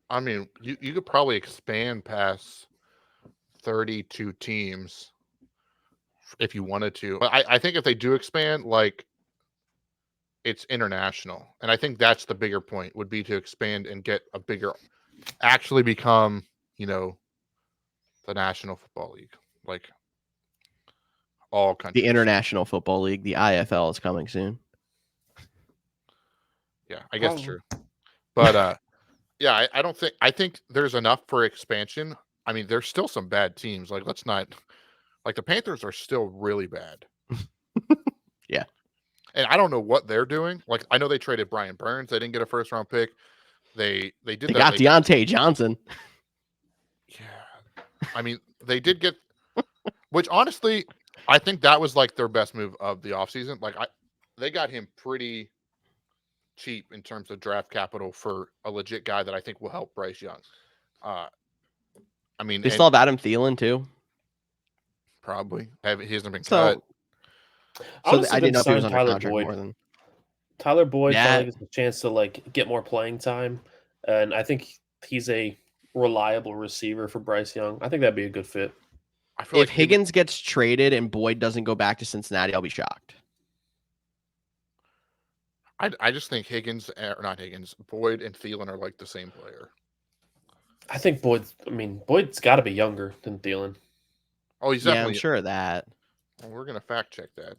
I mean, you could probably expand past 32 teams if you wanted to. But I think if they do expand, like it's international. And I think that's the bigger point would be to expand and get a bigger, actually become, the National Football League. Like all countries. The International Football League, the IFL, is coming soon. Yeah, I guess true. But yeah, I think there's enough for expansion. I mean, there's still some bad teams. Like let's not like the Panthers are still really bad. Yeah. And I don't know what they're doing. Like I know they traded Brian Burns. They didn't get a first round pick. They got Deontay Johnson. Yeah. I mean, they did get, which honestly, I think that was like their best move of the offseason. Like they got him pretty cheap in terms of draft capital for a legit guy that I think will help Bryce Young. I mean, they still have Adam Thielen too. Probably. He hasn't been cut. So I didn't know if he was under contract more than Tyler Boyd finally gets a chance to like get more playing time, and I think he's a reliable receiver for Bryce Young. I think that'd be a good fit. I feel if Higgins gets traded and Boyd doesn't go back to Cincinnati, I'll be shocked. I just think Boyd and Thielen are like the same player. I think Boyd's got to be younger than Thielen. Oh, he's definitely. I'm sure of that. Well, we're gonna fact check that.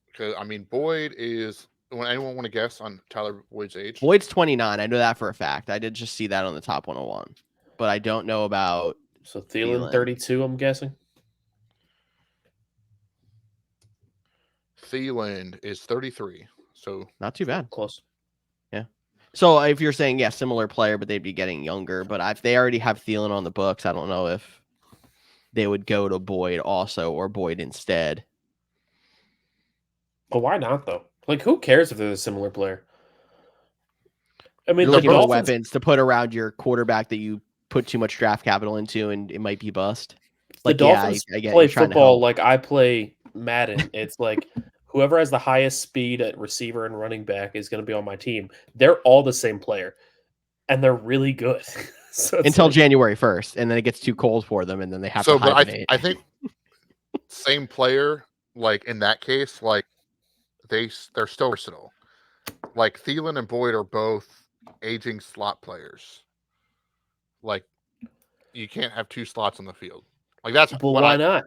Because I mean, Boyd is. Anyone want to guess on Tyler Boyd's age? Boyd's 29. I know that for a fact. I did just see that on the top 101, but I don't know about. So Thielen 32, I'm guessing. Thielen is 33, so not too bad. Close. Yeah. So if you're saying similar player, but they'd be getting younger. But if they already have Thielen on the books, I don't know if they would go to Boyd also or Boyd instead. But why not though? Like, who cares if they're a similar player? I mean, you're looking for weapons to put around your quarterback that you put too much draft capital into, and it might be bust. Like, the Dolphins play football like I play Madden. It's like whoever has the highest speed at receiver and running back is going to be on my team. They're all the same player, and they're really good. So until January 1st, and then it gets too cold for them, and then they have to hibernate. I think same player, like in that case, like they're still versatile. Like Thielen and Boyd are both aging slot players. Like you can't have two slots on the field. Like that's why not?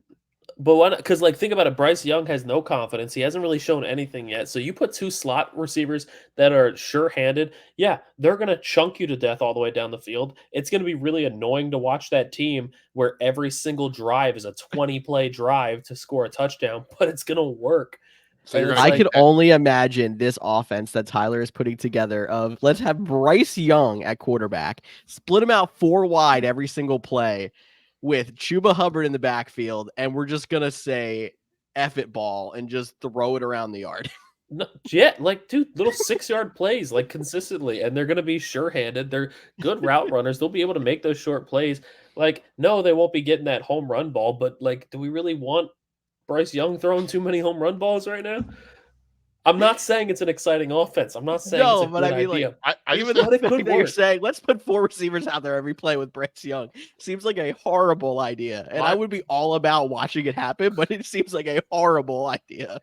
But because think about it, Bryce Young has no confidence. He hasn't really shown anything yet. So you put two slot receivers that are sure-handed. Yeah, they're gonna chunk you to death all the way down the field. It's gonna be really annoying to watch that team where every single drive is a 20-play drive to score a touchdown, but it's gonna work. So you're And going it's I to could only imagine this offense that Tyler is putting together of let's have Bryce Young at quarterback, split him out 4 wide every single play with Chuba Hubbard in the backfield, and we're just gonna say F it ball and just throw it around the yard. no, yeah, dude, little 6-yard plays consistently, and they're gonna be sure-handed. They're good route runners. They'll be able to make those short plays. No, they won't be getting that home run ball, but do we really want Bryce Young throwing too many home run balls right now? I'm not saying it's an exciting offense. I'm not saying it's a No, but good I mean, like, idea. I just even the But it fact could that you're work. saying let's put 4 receivers out there every play with Bryce Young seems like a horrible idea. And I would be all about watching it happen, but it seems like a horrible idea.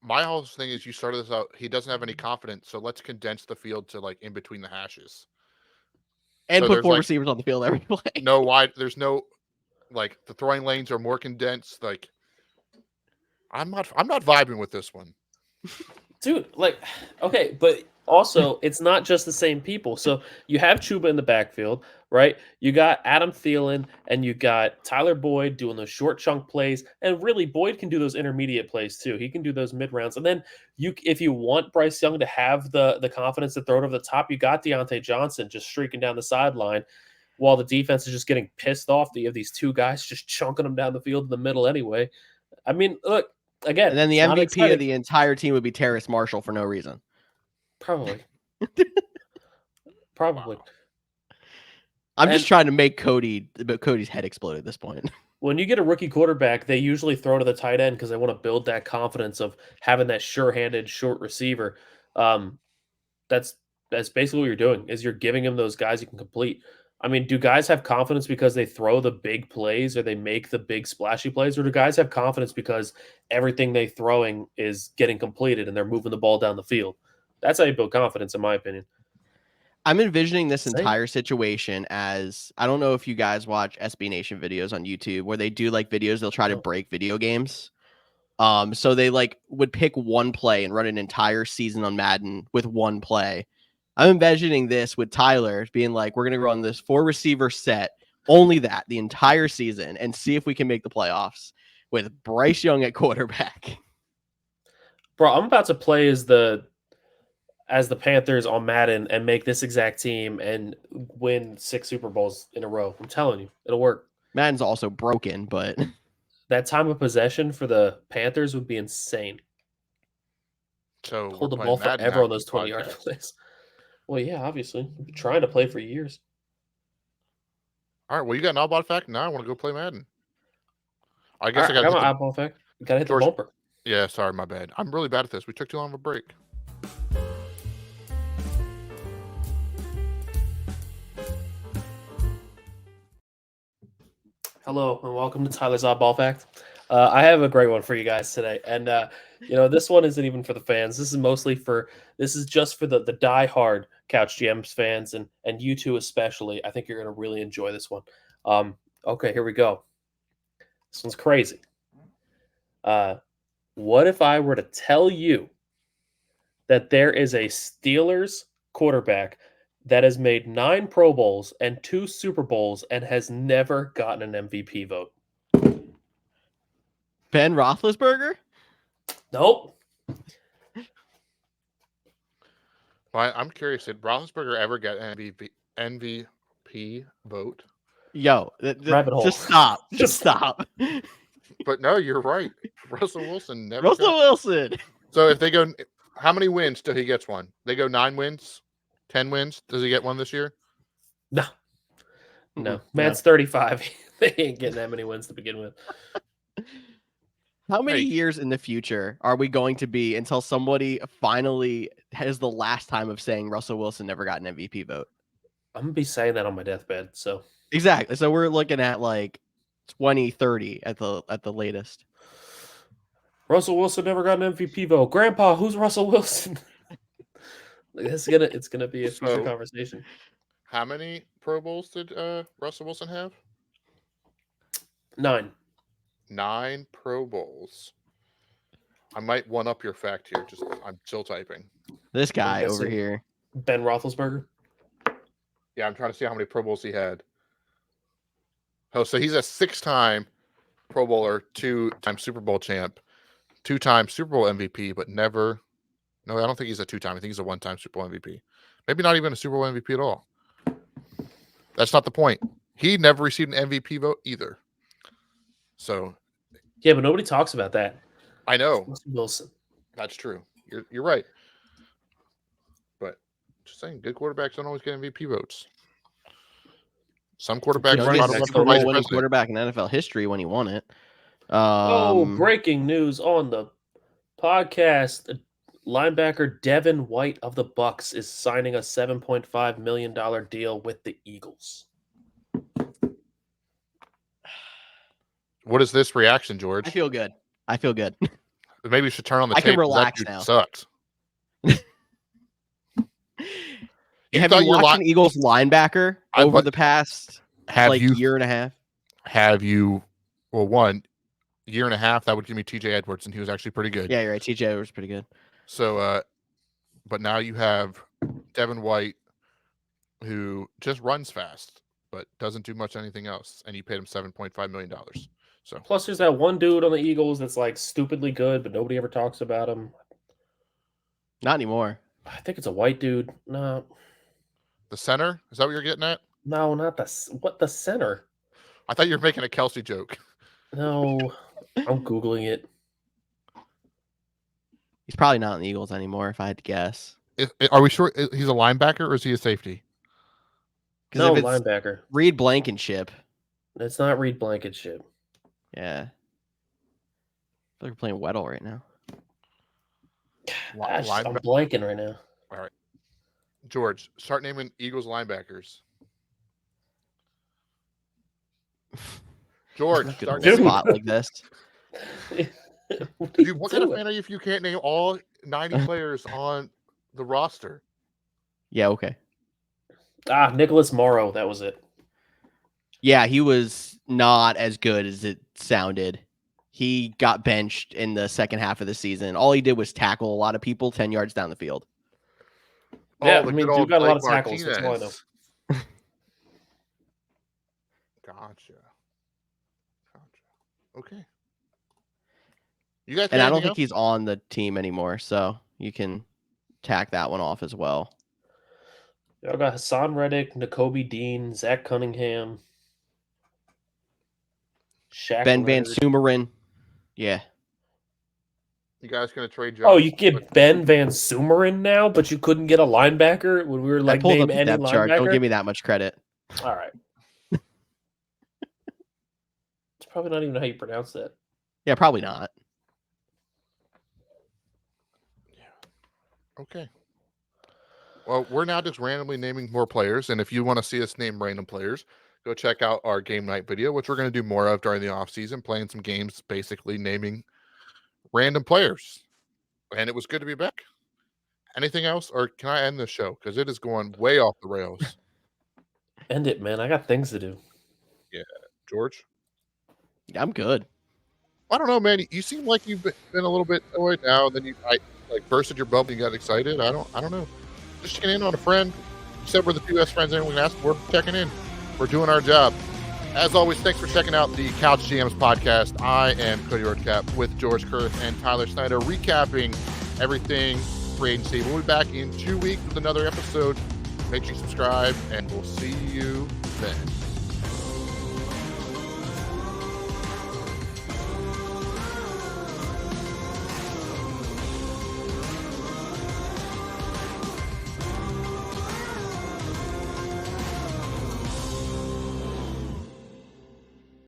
my whole thing is you started this out. He doesn't have any confidence, so let's condense the field to in between the hashes. And So put there's 4 receivers on the field every play. no wide. There's no the throwing lanes are more condensed. I'm not vibing with this one. Dude, okay, but also it's not just the same people. So you have Chuba in the backfield, right? You got Adam Thielen and you got Tyler Boyd doing those short chunk plays, and really Boyd can do those intermediate plays too. He can do those mid rounds, and then if you want Bryce Young to have the confidence to throw it over the top, you got Deontay Johnson just streaking down the sideline, while the defense is just getting pissed off that you have these two guys just chunking them down the field in the middle anyway. I mean, look. Again, And then the it's not MVP exciting. of the entire team would be Terrace Marshall for no reason. Probably. Wow. I'm just trying to make Cody's head explode at this point. When you get a rookie quarterback, they usually throw to the tight end because they want to build that confidence of having that sure-handed short receiver. That's basically what you're doing, is you're giving him those guys you can complete. I mean, do guys have confidence because they throw the big plays or they make the big splashy plays, or do guys have confidence because everything they're throwing is getting completed and they're moving the ball down the field? That's how you build confidence, in my opinion. I'm envisioning this Same. entire situation as, I don't know if you guys watch SB Nation videos on YouTube where they do videos, they'll try to break video games. So they would pick one play and run an entire season on Madden with one play. I'm envisioning this with Tyler being we're going to run this 4 receiver set, only that the entire season, and see if we can make the playoffs with Bryce Young at quarterback. Bro, I'm about to play as the Panthers on Madden and make this exact team and win 6 Super Bowls in a row. I'm telling you, it'll work. Madden's also broken, but that time of possession for the Panthers would be insane. So hold the ball forever on those 20-yard plays. Well, yeah, obviously. We've been trying to play for years. All right, well, you got an oddball fact. Now I want to go play Madden. I guess I got my oddball fact. You got to hit the bumper. Yeah, sorry, my bad. I'm really bad at this. We took too long of a break. Hello, and welcome to Tyler's Oddball Fact. I have a great one for you guys today. And, this one isn't even for the fans. This is just for the diehard Couch GMs fans and you two especially. I think you're going to really enjoy this one. Okay, here we go. This one's crazy. What if I were to tell you that there is a Steelers quarterback that has made 9 Pro Bowls and 2 Super Bowls and has never gotten an MVP vote? Ben Roethlisberger? Nope. Well, I'm curious. Did Roethlisberger ever get an MVP vote? Yo, just stop. Just stop. But no, you're right. Russell Wilson never. Russell Wilson. So if they go, how many wins till he gets one? They go 9 wins, 10 wins. Does he get one this year? No. Man's 35. They ain't getting that many wins to begin with. How many years in the future are we going to be until somebody finally has the last time of saying Russell Wilson never got an MVP vote? I'm going to be saying that on my deathbed. So exactly. So we're looking at 2030 at the latest. Russell Wilson never got an MVP vote. Grandpa, who's Russell Wilson? It's gonna be a future conversation. How many Pro Bowls did Russell Wilson have? 9. 9 Pro Bowls. I might one up your fact here. I'm still typing. This guy over guessing here. Ben Roethlisberger. Yeah, I'm trying to see how many Pro Bowls he had. Oh, so he's a 6-time Pro Bowler, 2-time Super Bowl champ, 2-time Super Bowl MVP, but never. No, I don't think he's a 2-time. I think he's a 1-time Super Bowl MVP. Maybe not even a Super Bowl MVP at all. That's not the point. He never received an MVP vote either. So. Yeah, but nobody talks about that. I know. Russell Wilson. That's true. You're right. But just saying, good quarterbacks don't always get MVP votes. Some quarterbacks winning quarterback in NFL history when he won it. Breaking news on the podcast. Linebacker Devin White of the Bucks is signing a $7.5 million deal with the Eagles. What is this reaction, George? I feel good. Maybe you should turn on the tape. I can relax now. Sucks. Have you watched an Eagles linebacker over the past year and a half? Have you? Well, 1 year and a half. That would give me T.J. Edwards, and he was actually pretty good. Yeah, you're right. T.J. Edwards pretty good. So, but now you have Devin White, who just runs fast, but doesn't do much anything else, and you paid him $7.5 million. So plus, there's that one dude on the Eagles that's like stupidly good, but nobody ever talks about him. Not anymore. I think it's a white dude. No. The center? Is that what you're getting at? No, not the center. I thought you were making a Kelsey joke. No, I'm Googling it. He's probably not in the Eagles anymore, if I had to guess. Are we sure he's a linebacker or is he a safety? No, linebacker. Reed Blankenship. It's not Reed Blankenship. Yeah. I feel like we're playing Weddle right now. I'm blanking right now. All right. George, start naming Eagles linebackers. George, start naming spot like this. What kind of fan are you if you can't name all 90 players on the roster? Yeah, okay. Nicholas Morrow, that was it. Yeah, he was not as good as it sounded. He got benched in the second half of the season. All he did was tackle a lot of people 10 yards down the field. Yeah, I mean, you got a lot of tackles. That's all I know. Gotcha. Okay. You guys, and I don't think he's on the team anymore, so you can tack that one off as well. Y'all got Hassan Reddick, Nakobe Dean, Zach Cunningham, Shaq Ben Van Leonard. Sumeren. Yeah. You guys gonna trade Josh? Oh, you get Ben Van Sumeren now, but you couldn't get a linebacker when we were like name any linebacker. Chart. Don't give me that much credit. All right. It's probably not even how you pronounce that. Yeah, probably not. Yeah. Okay. Well, we're now just randomly naming more players, and if you want to see us name random players, go check out our game night video, which we're going to do more of during the off season, playing some games, basically naming random players. And it was good to be back. Anything else, or can I end the show? Because it is going way off the rails. End it, man. I got things to do. Yeah. George? I'm good. I don't know, man. You seem like you've been a little bit annoyed now, and then I bursted your bubble and you got excited. I don't know. Just checking in on a friend. You said we're the two best friends anyone can ask. We're checking in. We're doing our job. As always, thanks for checking out the Couch GMs podcast. I am Cody Roadcap with George Kerth and Tyler Snyder, recapping everything free agency. We'll be back in 2 weeks with another episode. Make sure you subscribe, and we'll see you then.